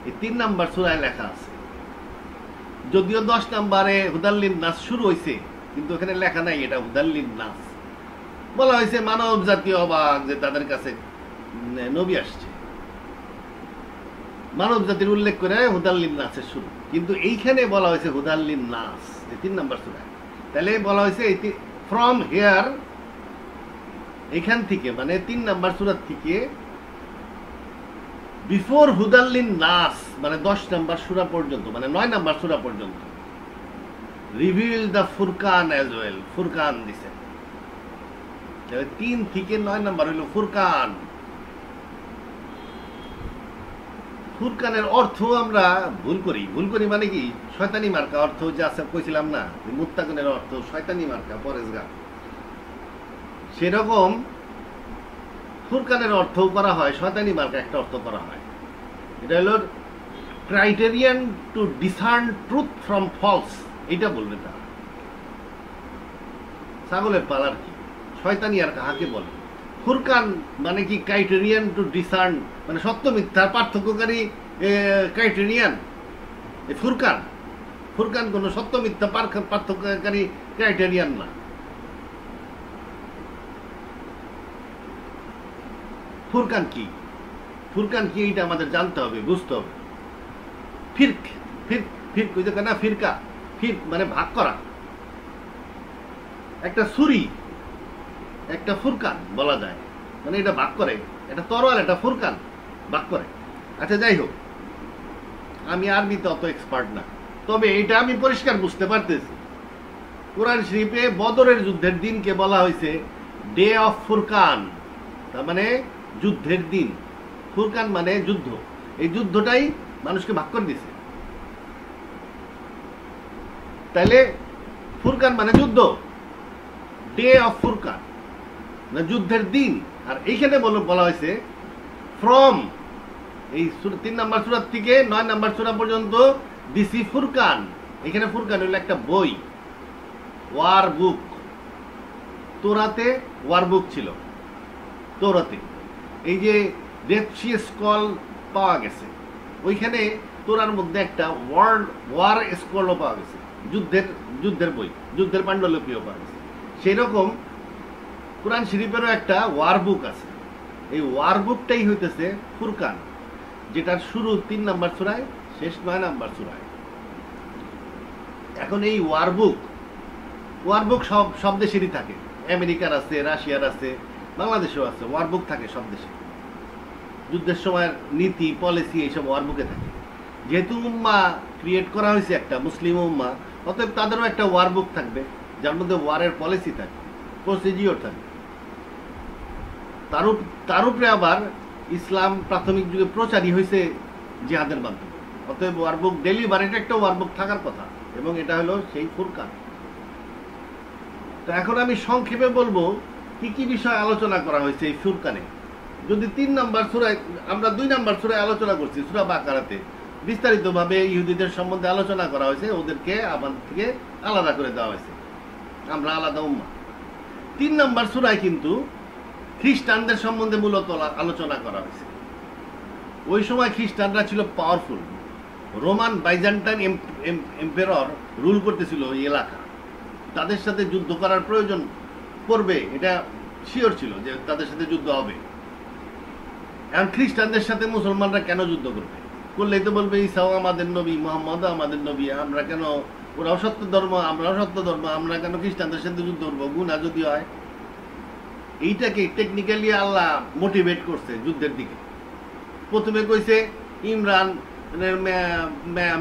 Speaker 1: এই 3 নম্বর সূরায় লেখা আছে। যদিও 10 নম্বরে হুদাল্লিন নাস শুরু হয়েছে, কিন্তু এখানে লেখা নাই এটা হুদাল্লিন নাস। বলা হয়েছে মানব জাতীয় অবাক যে তাদের কাছে নবী আসছে, মানব জাতির উল্লেখ করে হুদাল্লিন নাসের শুরু, কিন্তু এইখানে বলা হয়েছে হুদাল্লিন নাস 3 নম্বর সূরায়। তাহলে বলা হয়েছে ফ্রম হেয়ার, এখান থেকে মানে 3 নম্বর সূরা থেকে বিফোর হুদাল্লিন নাস মানে 10 নম্বর সূরা পর্যন্ত, মানে 9 নম্বর সূরা পর্যন্ত reveal the Furqan as well, Furqan দিছে। 3 থেকে 9 নম্বর হইল ফুরকান। ফুরকানের অর্থ আমরা ভুল করি মানে কি শয়তানি মার্কা অর্থ, যে আছে কইছিলাম না মুত্তাকিনের অর্থ শয়তানি মার্কা পরেজগার, সেরকম ফুরকানের অর্থও করা হয়, শয়তানি মার্কা একটা অর্থ করা হয়। এটা হলো criterion to discern truth from false, এটা বলবে তারা। ছাগলের পালার কি, শয়তানি আর কাহাকে বলে? ফুরকান মানে কি ক্রাইটেরিয়ান টু ডিসার্ন, মানে সত্য মিথ্যার পার্থক্যকারী ক্রাইটেরিয়ান। ফুরকান, ফুরকান কোন সত্য মিথ্যা পার্থক্যকারী ক্রাইটেরিয়ান না। ফুরকান কি, ফুরকান কি এটা আমাদের জানতে হবে, বুঝতে হবে। ফিরক, ফিরক, ফিরক ওই না, ফিরকা, ফিরক মানে ভাগ করা। একটা ছুরি, একটা ফুরকান বলা যায়, মানে এটা ভাগ করে, এটা তরোয়াল, এটা ফুরকান ভাগ করে। আচ্ছা যাই হোক, আমি আরবিতে অত এক্সপার্ট না, তবে এটা আমি পরিষ্কার বুঝতে পারতেছি। কোরআন শরীফে বদরের যুদ্ধের দিনকে বলা হয়েছে ডে অফ ফুরকান, তার মানে যুদ্ধের দিন। ফুরকান মানে যুদ্ধ, এই যুদ্ধটাই মানুষকে ভাগ করে দিছে। তাইলে ফুরকান মানে যুদ্ধ, ডে অফ ফুরকান মানে যুদ্ধের দিন। আর এইখানে বলা হয়েছে ফ্রম, এই 3 নম্বর সূরা থেকে 9 নম্বর সূরা পর্যন্ত দিছি ফুরকান। এখানে ফুরকান হলো একটা বই, ওয়ার বুক। তোরাতে ওয়ার বুক ছিল, তোরাতে এই যে ডেড সি স্কল পাওয়া গেছে, ওইখানে তোরার মধ্যে একটা ওয়ার স্কলও পাওয়া গেছে, যুদ্ধের বই, যুদ্ধের পাণ্ডুলিপিও পাওয়া গেছে। সেই রকম কোরআন শরীফেরও একটা ওয়ার বুক আছে। এই ওয়ার বুকটাই হইতেছে ফুরকান, যেটার শুরু 3 নম্বর সূরায়, শেষ 9 নম্বর সূরায়। এখন এই ওয়ার বুক সব দেশেরই থাকে, আমেরিকার আছে, রাশিয়ার আছে, বাংলাদেশেও আছে। ওয়ার বুক থাকে সব দেশে, যুদ্ধের সময় নীতি পলিসি এইসব ওয়ার বুকে থাকে। যেহেতু উম্মা ক্রিয়েট করা হয়েছে একটা মুসলিম উম্মা, অতএব তাদেরও একটা ওয়ার বুক থাকবে, যার মধ্যে ওয়ারের পলিসি থাকবে, প্রসিডিওর থাকবে। তার উপরে আবার ইসলাম প্রাথমিক যুগে প্রচারই হয়েছে জিহাদের মাধ্যমে। অতএব ওয়ার বুক ডেলিভারিটা একটা ওয়ার বুক থাকার কথা, এবং এটা হলো সেই ফুরকান। তো এখন আমি সংক্ষেপে বলবো কি কি বিষয় আলোচনা করা হয়েছে এই ফুরকানে। যদি 3 নম্বর সূরায়, আমরা 2 নম্বর সূরায় আলোচনা করছি, সূরা বাকারাতে বিস্তারিতভাবে ইহুদিদের সম্বন্ধে আলোচনা করা হয়েছে, ওদেরকে আমাদের থেকে আলাদা করে দেওয়া হয়েছে, আমরা আলাদা উম্মাহ। 3 নম্বর সূরায় কিন্তু খ্রিস্টানদের সম্বন্ধে মূলত আলোচনা করা হয়েছে। ওই সময় খ্রিস্টানরা ছিল powerful, Roman Byzantine empire rule করতেছিল ওই এলাকা। তাদের সাথে যুদ্ধ করার প্রয়োজন পড়বে, এটা শিওর ছিল যে তাদের সাথে যুদ্ধ হবে। এখন খ্রিস্টানদের সাথে মুসলমানরা কেন যুদ্ধ করবে? করলেই তো বলবে ঈসাও আমাদের নবী, মুহাম্মদও আমাদের নবী, আমরা কেন, ওরাও সত্য ধর্ম, আমরাও সত্য ধর্ম, আমরা কেন খ্রিস্টানদের সাথে যুদ্ধ করবো, গুনাহ যদি হয়। এইটাকে টেকনিক্যালি আল্লাহ মোটিভেট করছে যুদ্ধের দিকে। প্রথমে কইছে ইমরান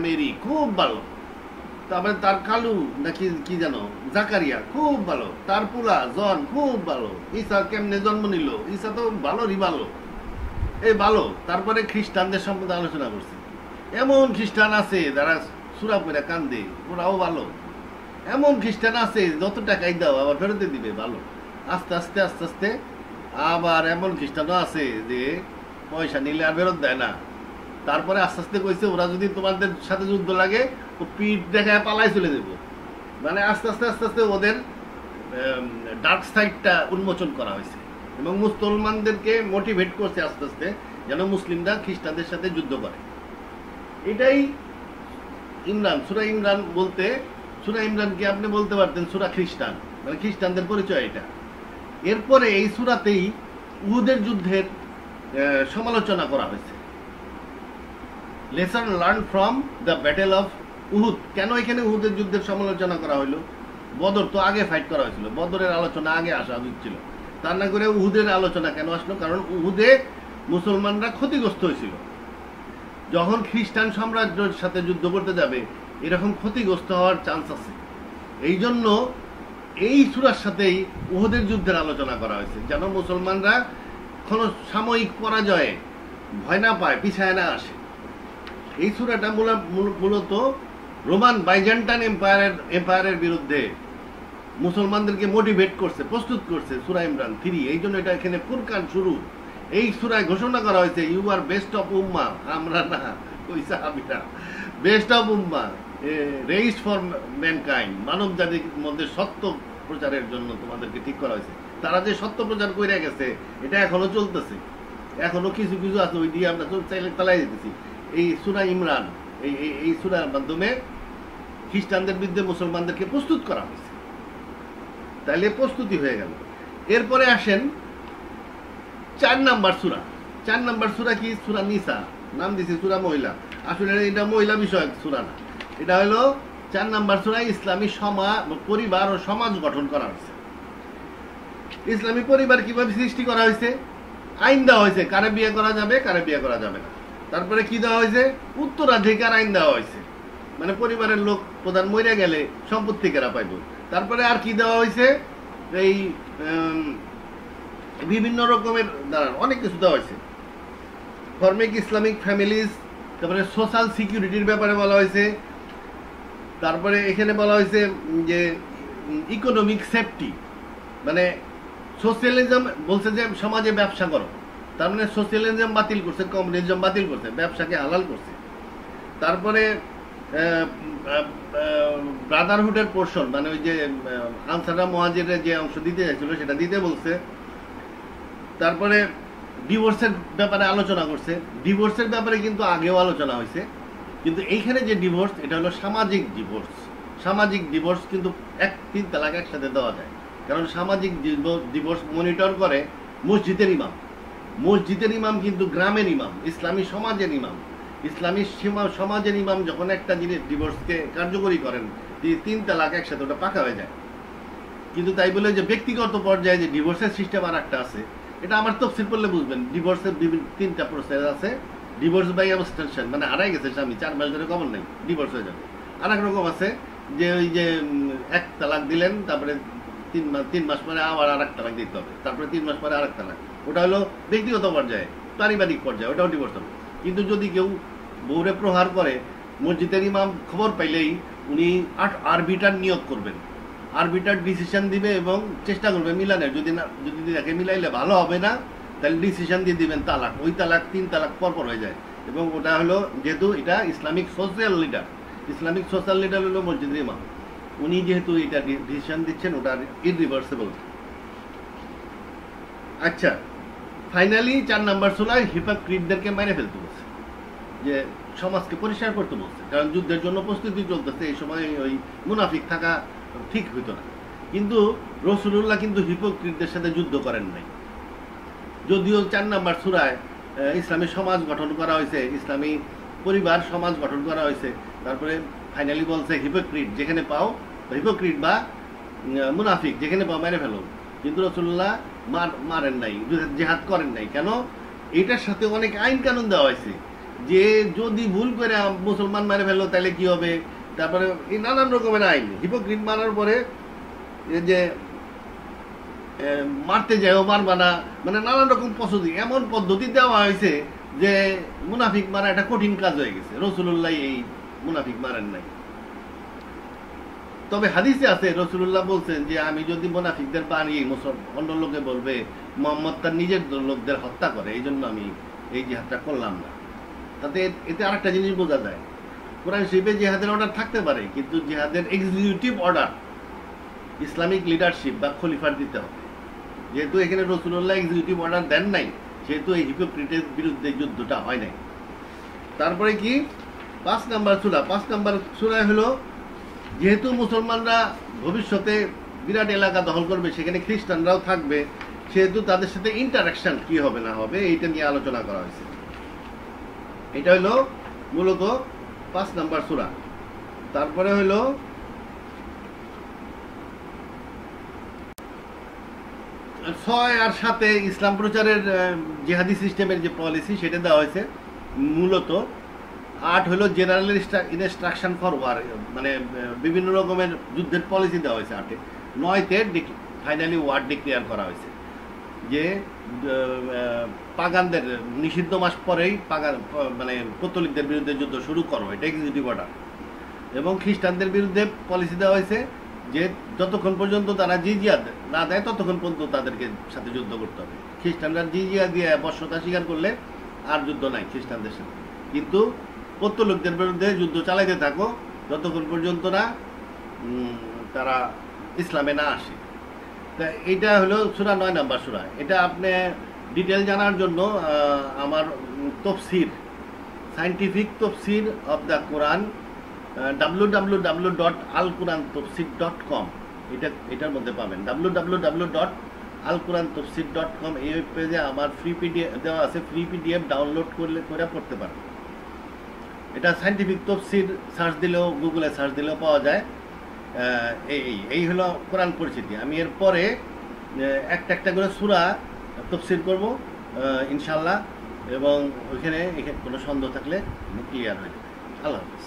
Speaker 1: মেরি খুব ভালো, তারপরে তার কালু নাকি কি জানো জাকারিয়া খুব ভালো, তার পুলা জন খুব ভালো, ঈসা কেমনে জন্ম নিল, ঈসা তো ভালোরই ভালো, এই ভালো। তারপরে খ্রিস্টানদের সম্বন্ধে আলোচনা করছে। এমন খ্রিস্টান আছে যারা সূরা পড়ে কান্দে, ওরাও ভালো। এমন খ্রিস্টান আছে যত টাকাই দাও আবার ফেরত দিবে, ভালো। আস্তে আস্তে আস্তে আস্তে আবার এমন খ্রিস্টানও আছে যে পয়সা নিলে আর ফেরত দেয় না। তারপরে আস্তে আস্তে কইছে ওরা যদি তোমাদের সাথে যুদ্ধ লাগে ও পিঠ দেখায় পালাই চলে দেব। মানে আস্তে আস্তে আস্তে আস্তে ওদের ডার্ক সাইডটা উন্মোচন করা হয়েছে, এবং মুসলমানদেরকে মোটিভেট করছে আস্তে আস্তে যেন মুসলিমরা খ্রিস্টানদের সাথে যুদ্ধ করে। এটাই ইমরান, সূরা ইমরান বলতে, সূরা ইমরানকে আপনি বলতে পারতেন সূরা খ্রিস্টান, মানে খ্রিস্টানদের পরিচয় এটা। এরপরে এই সূরাতেই উহুদের যুদ্ধের সমালোচনা করা হয়েছে। Lesson learn from the battle of Uhud. কেন এখানে উহুদের যুদ্ধের সমালোচনা করা হলো? বদর তো আগে ফাইট করা হয়েছিল, বদরের আলোচনা আগে আসা উচিত ছিল, তা না করে উহুদের আলোচনা কেন আসলো? কারণ উহুদে মুসলমানরা ক্ষতিগ্রস্ত হয়েছিল। যখন খ্রিস্টান সাম্রাজ্যের সাথে যুদ্ধ করতে যাবে এরকম ক্ষতিগ্রস্ত হওয়ার চান্স আছে। এই জন্য এই সূরার সাথেই উহুদের যুদ্ধের আলোচনা করা হয়েছে, যেন মুসলমানরা কোনো সাময়িক পরাজয়ে ভয় না পায়, পিছায় না আসে। এই সূরাটা মূলত রোমান বাইজেন্টাইন এম্পায়ারের বিরুদ্ধে মুসলমানদেরকে মোটিভেট করছে, প্রস্তুত করছে সূরা ইমরান 3। এই জন্য এটা এখানে ফুরকান শুরু। এই সূরায় ঘোষণা করা হয়েছে ইউ আর বেস্ট অফ উম্মাহ, আমরা না ওই সাহাবীরা, বেস্ট অফ উম্মাহ রেইজড ফর ম্যানকাইন্ড, মানব জাতির মধ্যে সত্য প্রচারের জন্য তোমাদেরকে ঠিক করা হয়েছে। তারা যে সত্য প্রচার করে গেছে এটা এখনো চলতেছে, এখনো কিছু কিছু আছে, ওই দিয়ে আমরা চাইলে চালাই যেতেছি। এই সূরা ইমরান এই সূরার মাধ্যমে খ্রিস্টানদের বিরুদ্ধে মুসলমানদেরকে প্রস্তুত করা হয়েছে। তাহলে প্রস্তুতি হয়ে গেল। এরপরে আসেন 4 নাম্বার সূরা। 4 নাম্বার সূরা কি? সূরা নিসা, নাম দিয়েছে সূরা মহিলা। আসলে এটা মহিলা বিষয়ক সূরা না, এটা হলো 4 নাম্বার সূরা। ইসলামী পরিবার ও সমাজ গঠন করা হয়েছে। ইসলামী পরিবার কিভাবে সৃষ্টি করা হয়েছে? আইন দেওয়া হয়েছে কারে বিয়ে করা যাবে, কারে বিয়ে করা যাবে না। তারপরে কি দেওয়া হয়েছে? উত্তরাধিকার আইন দেওয়া হয়েছে, মানে পরিবারের লোক প্রধান মরে গেলে সম্পত্তি কেরা পাইব। তারপরে আর কি দেওয়া হয়েছে? এই বিভিন্ন রকমের অনেক কিছু দেওয়া হয়েছে। ফর্মিক ইসলামিক ফ্যামিলিজ, তারপরে সোশ্যাল সিকিউরিটির ব্যাপারে বলা হয়েছে। তারপরে এখানে বলা হয়েছে যে ইকোনমিক সেফটি, মানে সোশ্যালিজম বলছে যে সমাজে ব্যবসা করো, তার মানে সোশ্যালিজম বাতিল করছে, কমিউনিজম বাতিল করছে, ব্যবসাকে হালাল করছে। তারপরে ব্রাদারহুডের পোর্শন, মানে ওই যে আনসাররা মুহাজিরের যে অংশ দিতে চাইছিল সেটা দিতে বলছে। তারপরে ডিভোর্সের ব্যাপারে আলোচনা করছে। ডিভোর্সের ব্যাপারে কিন্তু আগেও আলোচনা হয়েছে, কিন্তু এইখানে যে ডিভোর্স এটা হলো সামাজিক ডিভোর্স। সামাজিক ডিভোর্স কিন্তু 3 তালাক একসাথে দেওয়া যায়, কারণ সামাজিক ডিভোর্স মনিটর করে মসজিদের ইমাম। মসজিদের ইমাম কিন্তু গ্রামের ইমাম, ইসলামী সমাজের ইমাম। ইসলামী সমাজের ইমাম যখন একটা জিনিস ডিভোর্সকে কার্যকরী করেন, 3 তালাক একসাথে ওটা পাকা হয়ে যায়। কিন্তু তাই বলে যে ব্যক্তিগত পর্যায়ে যে ডিভোর্সের সিস্টেম আর একটা আছে, এটা আমার তফসিল পড়লে বুঝবেন। ডিভোর্সের 3টা প্রসেস আছে। ডিভোর্স বাই অ্যাবস্টেনশন, মানে হারাই গেছে স্বামী, 4 মাস ধরে খবর নেই, ডিভোর্স হয়ে যাবে। আর এক রকম আছে যে ওই যে 1 তালাক দিলেন, তারপরে 3 মাস পরে আবার আর 1 তালাক দিতে হবে, তারপরে 3 মাস পরে আর 1 তালাক। ওটা হলো ব্যক্তিগত পর্যায়ে, পারিবারিক পর্যায়ে, ওটাও ডিভোর্স হবে। কিন্তু যদি কেউ বউরে প্রহার করে, মসজিদের ইমাম খবর পাইলেই উনি আরবিটার নিয়োগ করবেন, আরবিটার ডিসিশন দিবে এবং চেষ্টা করবে মিলানের। যদি দেখে মিলাইলে ভালো হবে না, তাহলে ডিসিশন দিয়ে দিবেন তালাক। ওই তালাক 3 তালাক পরপর হয়ে যায়। এবং ওটা হলো, যেহেতু এটা Islamic social leader, Islamic social leader হলো মসজিদের ইমাম, উনি যেহেতু এটা ডিসিশন দিচ্ছেন, ওটা ইররিভার্সিবল। আচ্ছা, ফাইনালি 4 নাম্বার সূরায় হিপোক্রিটদেরকে মেরে ফেলতে বলছে, যে সমাজকে পরিষ্কার করতে বলছে, কারণ যুদ্ধের জন্য প্রস্তুতি চলতেছে। এই সময় ওই মুনাফিক থাকা ঠিক হইতো না। কিন্তু রাসূলুল্লাহ কিন্তু হিপোক্রিটদের সাথে যুদ্ধ করেন নাই। যদিও 4 নাম্বার সূরায় ইসলামী সমাজ গঠন করা হয়েছে, ইসলামী পরিবার সমাজ গঠন করা হয়েছে, তারপরে ফাইনালি বলছে হিপোক্রিট যেখানে পাও, হিপোক্রিট বা মুনাফিক যেখানে পাও মেরে ফেলো। কিন্তু রাসূলুল্লাহ মারেন নাই, জিহাদ করেন নাই। কেন? এটার সাথে অনেক আইন কানুন দেওয়া হয়েছে, যে যদি ভুল করে মুসলমান মেরে ফেললো তাহলে কি হবে। তারপরে এই নানান রকমের আইন, হিপোক্রিট মারার পরে যে মারতে যাও মারবা না, মানে নানান রকম পদ্ধতি, এমন পদ্ধতি দেওয়া হয়েছে যে মুনাফিক মারা একটা কঠিন কাজ হয়ে গেছে। রাসূলুল্লাহ এই মুনাফিক মারেন নাই। তবে হাদিসে আছে রাসূলুল্লাহ বলছেন যে আমি যদি মুনাফিকদের বানিয়ে অন্য লোকে বলবে মুহাম্মদ তার নিজের লোকদের হত্যা করে, এই জন্য আমি এই জিহাদটা করলাম না। তাতে এতে আরেকটা জিনিস বোঝা যায়, কোরআন শরীফে জিহাদের অর্ডার থাকতে পারে, কিন্তু জিহাদের এক্সিকিউটিভ অর্ডার ইসলামিক লিডারশিপ বা খলিফার দিতে হবে। যেহেতু এখানে রাসূলুল্লাহ এক্সিকিউটিভ অর্ডার দেন নাই, সেহেতু এই হিপোক্রিটের বিরুদ্ধে যুদ্ধটা হয় নাই। তারপরে কি 5 নাম্বার সূরা। 5 নাম্বার সূরায় হলো, যেহেতু মুসলমানরা ভবিষ্যতে বিরাট এলাকা দখল করবে, সেখানে খ্রিস্টানরাও থাকবে, সেহেতু তাদের সাথে ইন্টারাকশন কি হবে না হবে এইটা নিয়ে আলোচনা করা হয়েছে। এটা হলো মূলত 5 নাম্বার সূরা। তারপরে হলো 6 আর 7 ইসলাম প্রচারের জিহাদি সিস্টেমের যে পলিসি সেটা দেওয়া হয়েছে মূলত। 8 হলো জেনারেল ইনস্ট্রাকশন ফর ওয়ার, মানে বিভিন্ন রকমের যুদ্ধের পলিসি দেওয়া হয়েছে 8-এ। 9-তে ফাইনালি ওয়ার ডিক্লেয়ার করা হয়েছে, যে পাগানদের নিষিদ্ধ মাস পরেই পাগান মানে পৌত্তলিকদের বিরুদ্ধে যুদ্ধ শুরু করো, এটা এক্সিকিউটিভ অর্ডার। এবং খ্রিস্টানদের বিরুদ্ধে পলিসি দেওয়া হয়েছে যে যতক্ষণ পর্যন্ত তারা জিজিয়া না দেয় ততক্ষণ পর্যন্ত তাদেরকে সাথে যুদ্ধ করতে হবে। খ্রিস্টানরা জিজিয়া দিয়ে বর্ষতা স্বীকার করলে আর যুদ্ধ নাই খ্রিস্টানদের সাথে, কিন্তু পৌত্তলিকদের বিরুদ্ধে যুদ্ধ চালাইতে থাকো যতক্ষণ পর্যন্ত না তারা ইসলামে না আসে। তা এইটা হলো সূরা 9 নম্বর সূরা। এটা আপনি ডিটেল জানার জন্য আমার তফসির, সায়েন্টিফিক তফসির অফ দ্য কোরআন, www.alquranTafsir.com, এটার মধ্যে পাবেন। www.alquranTafsir.com এই ওয়েব পেজে আমার ফ্রি পিডিএফ দেওয়া আছে, ফ্রি পিডিএফ ডাউনলোড করে পড়তে পারেন। এটা সায়েন্টিফিক তফসির সার্চ দিলেও, গুগলে সার্চ দিলেও পাওয়া যায়। এই হলো কোরআন পরিচিতি। আমি এরপরে একটা করে সূরা তফসির করব ইনশাল্লাহ, এবং ওইখানে কোনো সন্দেহ থাকলে ক্লিয়ার হয়ে যাবে। আল্লাহ হাফেজ।